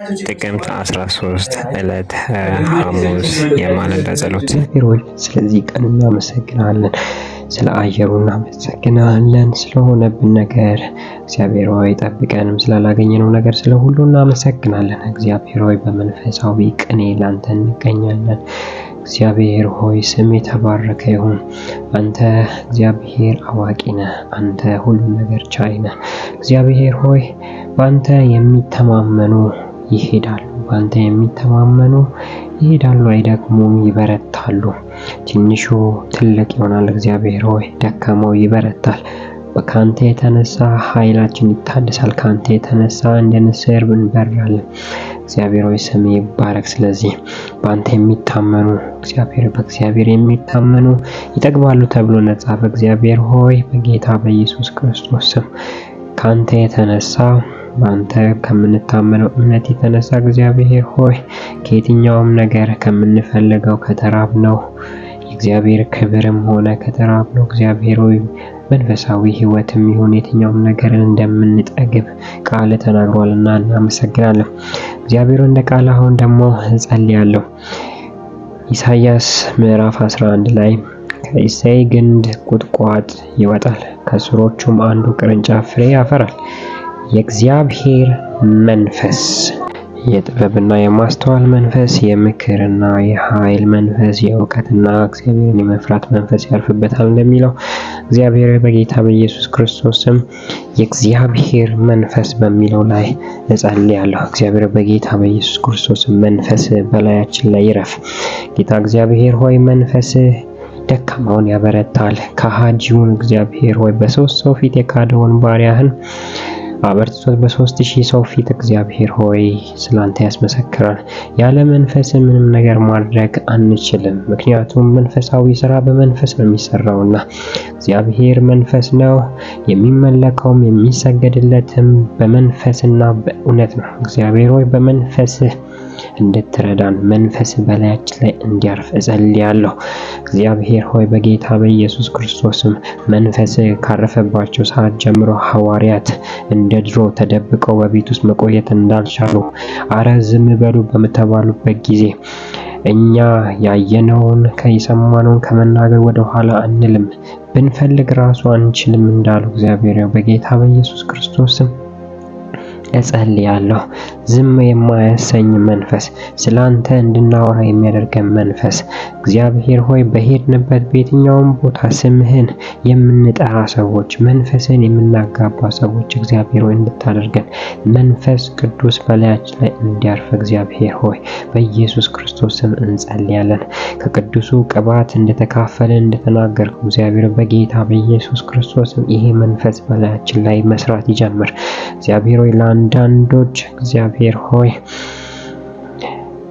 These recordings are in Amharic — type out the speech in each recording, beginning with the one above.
ጥቅምት 13 ዕለት ሐሙስ የማለዳ ጸሎት። እግዚአብሔር ሆይ ስለዚህ ቀን እናመሰግናለን፣ ስለ አየሩ እናመሰግናለን፣ ስለሆነብን ነገር እግዚአብሔር ሆይ ጠብቀንም ስላላገኘነው ነገር ስለ ሁሉ እናመሰግናለን። እግዚአብሔር ሆይ በመንፈሳዊ ቅኔ ላንተ እንገኛለን። እግዚአብሔር ሆይ ስም የተባረከ ይሁን። አንተ እግዚአብሔር አዋቂ ነህ። አንተ ሁሉን ነገር ቻይ ነህ። እግዚአብሔር ሆይ በአንተ የሚተማመኑ ይሄዳሉ፣ በአንተ የሚተማመኑ ይሄዳሉ፣ አይደክሙም፣ ይበረታሉ። ትንሹ ትልቅ ይሆናል። እግዚአብሔር ሆይ ደካማው ይበረታል። ከአንተ የተነሳ ኃይላችን ይታደሳል። ከአንተ የተነሳ እንደ ንስር እንበራለን። እግዚአብሔር ሆይ ስም ይባረክ። ስለዚህ በአንተ የሚታመኑ በእግዚአብሔር የሚታመኑ ይጠግባሉ ተብሎ ነጻፈ። እግዚአብሔር ሆይ በጌታ በኢየሱስ ክርስቶስ ስም ከአንተ የተነሳ በአንተ ከምንታመነው እምነት የተነሳ እግዚአብሔር ሆይ ከየትኛውም ነገር ከምንፈልገው ከተራብነው የእግዚአብሔር ክብርም ሆነ ከተራብነው እግዚአብሔር ሆይ መንፈሳዊ ሕይወትም ይሁን የትኛውም ነገር እንደምንጠግብ ቃል ተናግሯልና እናመሰግናለን። እግዚአብሔር እንደ ቃል አሁን ደግሞ እጸልያለሁ። ኢሳይያስ ምዕራፍ 11 ላይ ከእሴይ ግንድ ቁጥቋጥ ይወጣል፣ ከስሮቹም አንዱ ቅርንጫፍ ፍሬ ያፈራል። የእግዚአብሔር መንፈስ የጥበብና የማስተዋል መንፈስ፣ የምክርና የኃይል መንፈስ፣ የእውቀትና እግዚአብሔርን የመፍራት መንፈስ ያርፍበታል እንደሚለው እግዚአብሔር በጌታ በኢየሱስ ክርስቶስ ስም የእግዚአብሔር መንፈስ በሚለው ላይ እጸልያለሁ። እግዚአብሔር በጌታ በኢየሱስ ክርስቶስ መንፈስ በላያችን ላይ ይረፍ። ጌታ እግዚአብሔር ሆይ መንፈስ ደካማውን ያበረታል። ከሃዲውን እግዚአብሔር ሆይ በ3 ሰው ፊት የካደውን ባሪያህን አበርትቶት በ3000 ሰው ፊት እግዚአብሔር ሆይ ስላንተ ያስመሰክራል። ያለ መንፈስ ምንም ነገር ማድረግ አንችልም። ምክንያቱም መንፈሳዊ ስራ በመንፈስ ነው የሚሰራውና እግዚአብሔር መንፈስ ነው። የሚመለከውም የሚሰገድለትም በመንፈስና በእውነት ነው። እግዚአብሔር ሆይ በመንፈስ እንድትረዳን መንፈስ በላያችን ላይ እንዲያርፍ እጸልያለሁ። እግዚአብሔር ሆይ በጌታ በኢየሱስ ክርስቶስም መንፈስ ካረፈባቸው ሰዓት ጀምሮ ሐዋርያት እንደ ድሮ ተደብቀው በቤት ውስጥ መቆየት እንዳልቻሉ አረ ዝም በሉ በመተባሉበት ጊዜ እኛ ያየነውን ከሰማነውን ከመናገር ወደ ኋላ አንልም፣ ብንፈልግ ራሱ አንችልም እንዳሉ እግዚአብሔር በጌታ በኢየሱስ ክርስቶስም እጸልያለሁ። ዝም የማያሰኝ መንፈስ፣ ስላንተ እንድናወራ የሚያደርገን መንፈስ እግዚአብሔር ሆይ በሄድንበት በየትኛውም ቦታ ስምህን የምንጠራ ሰዎች፣ መንፈስን የምናጋባ ሰዎች እግዚአብሔር ሆይ እንድታደርገን መንፈስ ቅዱስ በላያችን ላይ እንዲያርፍ እግዚአብሔር ሆይ በኢየሱስ ክርስቶስ ስም እንጸልያለን። ከቅዱሱ ቅባት እንደተካፈለን እንደተናገርከው እግዚአብሔር በጌታ በኢየሱስ ክርስቶስ ስም ይሄ መንፈስ በላያችን ላይ መስራት ይጀምር። እግዚአብሔር ሆይ አንዳንዶች እግዚአብሔር ሆይ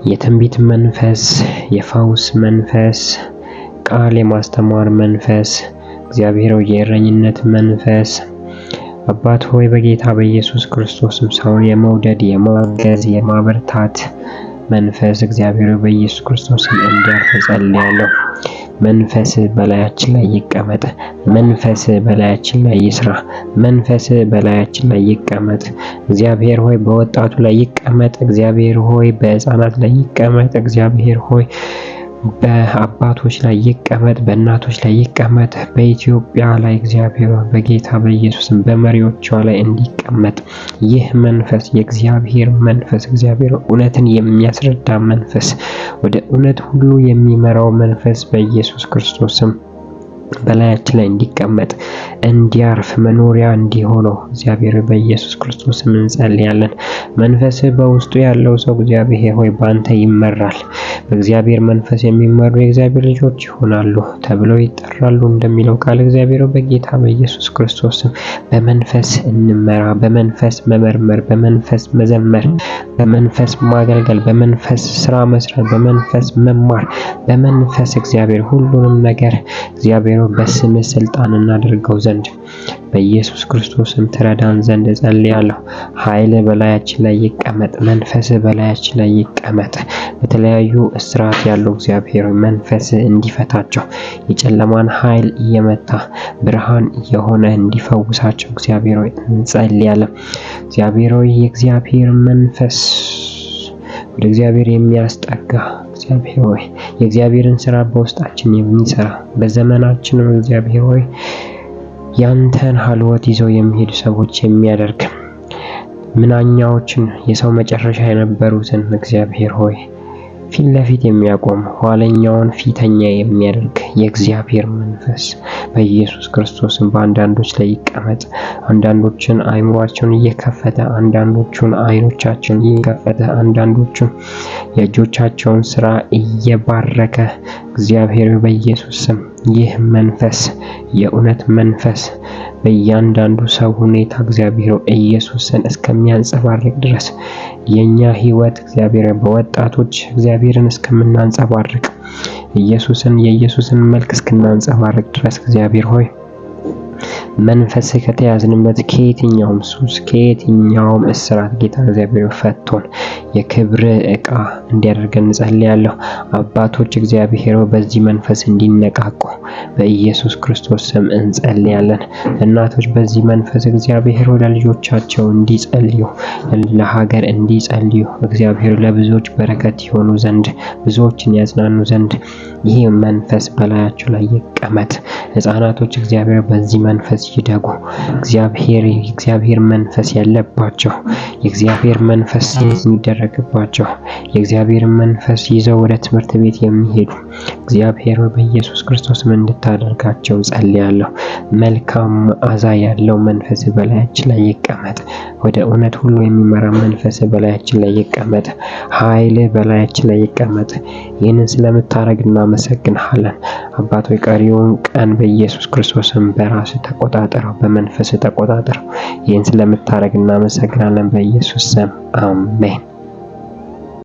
የትንቢት መንፈስ፣ የፈውስ መንፈስ፣ ቃል የማስተማር መንፈስ እግዚአብሔር ሆይ የእረኝነት መንፈስ አባት ሆይ በጌታ በኢየሱስ ክርስቶስም ሰውን የመውደድ የማገዝ የማበርታት መንፈስ እግዚአብሔር በኢየሱስ ክርስቶስ እንዲያርፍ ጸልያለሁ። መንፈስ በላያችን ላይ ይቀመጥ። መንፈስ በላያችን ላይ ይስራ። መንፈስ በላያችን ላይ ይቀመጥ። እግዚአብሔር ሆይ በወጣቱ ላይ ይቀመጥ። እግዚአብሔር ሆይ በሕፃናት ላይ ይቀመጥ። እግዚአብሔር ሆይ በአባቶች ላይ ይቀመጥ፣ በእናቶች ላይ ይቀመጥ። በኢትዮጵያ ላይ እግዚአብሔር በጌታ በኢየሱስም በመሪዎቿ ላይ እንዲቀመጥ ይህ መንፈስ የእግዚአብሔር መንፈስ እግዚአብሔር እውነትን የሚያስረዳ መንፈስ፣ ወደ እውነት ሁሉ የሚመራው መንፈስ በኢየሱስ ክርስቶስም በላያችን ላይ እንዲቀመጥ እንዲያርፍ መኖሪያ እንዲሆነው እግዚአብሔር በኢየሱስ ክርስቶስ ስም እንጸልያለን። መንፈስ በውስጡ ያለው ሰው እግዚአብሔር ሆይ ባንተ ይመራል። በእግዚአብሔር መንፈስ የሚመሩ የእግዚአብሔር ልጆች ይሆናሉ ተብለው ይጠራሉ እንደሚለው ቃል እግዚአብሔር በጌታ በኢየሱስ ክርስቶስ ስም በመንፈስ እንመራ፣ በመንፈስ መመርመር፣ በመንፈስ መዘመር፣ በመንፈስ ማገልገል፣ በመንፈስ ስራ መስራት፣ በመንፈስ መማር፣ በመንፈስ እግዚአብሔር ሁሉንም ነገር እግዚአብሔር በስም ስልጣን እናደርገው ዘንድ በኢየሱስ ክርስቶስም ትረዳን ዘንድ እጸልያለሁ። ኃይል በላያችን ላይ ይቀመጥ። መንፈስ በላያችን ላይ ይቀመጥ። በተለያዩ እስራት ያለው እግዚአብሔር መንፈስ እንዲፈታቸው የጨለማን ኃይል እየመታ ብርሃን የሆነ እንዲፈውሳቸው እግዚአብሔር እንጸልያለን። እግዚአብሔር የእግዚአብሔር መንፈስ ወደ እግዚአብሔር የሚያስጠጋ እግዚአብሔር ሆይ የእግዚአብሔርን ስራ በውስጣችን የሚሰራ በዘመናችንም እግዚአብሔር ሆይ ያንተን ሀልወት ይዘው የሚሄዱ ሰዎች የሚያደርግ ምናኛዎችን የሰው መጨረሻ የነበሩትን እግዚአብሔር ሆይ ፊት ለፊት የሚያቆም ኋለኛውን ፊተኛ የሚያደርግ የእግዚአብሔር መንፈስ በኢየሱስ ክርስቶስ በአንዳንዶች ላይ ይቀመጥ። አንዳንዶችን አይምሯቸውን እየከፈተ አንዳንዶቹን አይኖቻቸውን እየከፈተ አንዳንዶቹን የእጆቻቸውን ስራ እየባረከ እግዚአብሔር በኢየሱስ ስም ይህ መንፈስ የእውነት መንፈስ በእያንዳንዱ ሰው ሁኔታ እግዚአብሔር ኢየሱስን እስከሚያንጸባርቅ ድረስ የኛ ህይወት እግዚአብሔር በወጣቶች እግዚአብሔርን እስከምናንጸባርቅ የኢየሱስን መልክ እስክናንጸባርቅ ድረስ እግዚአብሔር ሆይ መንፈስ ከተያዝንበት ከየትኛውም ሱስ ከየትኛውም እስራት ጌታ እግዚአብሔር ፈቶን የክብር ዕቃ እንዲያደርገን እንጸልያለሁ። አባቶች እግዚአብሔር በዚህ መንፈስ እንዲነቃቁ በኢየሱስ ክርስቶስ ስም እንጸልያለን። እናቶች በዚህ መንፈስ እግዚአብሔር ለልጆቻቸው እንዲጸልዩ ለሀገር እንዲጸልዩ እግዚአብሔር ለብዙዎች በረከት ይሆኑ ዘንድ ብዙዎችን ያጽናኑ ዘንድ ይህ መንፈስ በላያቸው ላይ ይቀመጥ። ሕፃናቶች እግዚአብሔር በዚህ መንፈስ ይደጉ። እግዚአብሔር መንፈስ ያለባቸው የእግዚአብሔር መንፈስ የሚደረግባቸው የእግዚአብሔር መንፈስ ይዘው ወደ ትምህርት ቤት የሚሄዱ እግዚአብሔር በኢየሱስ ክርስቶስም እንድታደርጋቸው ጸልያለሁ። መልካም መዓዛ ያለው መንፈስ በላያችን ላይ ይቀመጥ። ወደ እውነት ሁሉ የሚመራ መንፈስ በላያችን ላይ ይቀመጥ። ኃይል በላያችን ላይ ይቀመጥ። ይህንን ስለምታረግ እናመሰግንሃለን። አባቶች ቀሪውን ቀን በኢየሱስ ክርስቶስም በራስ ተቆጣጠረው፣ በመንፈስ ተቆጣጠረው። ይህን ስለምታረግ እናመሰግናለን። በኢየሱስ ስም አሜን።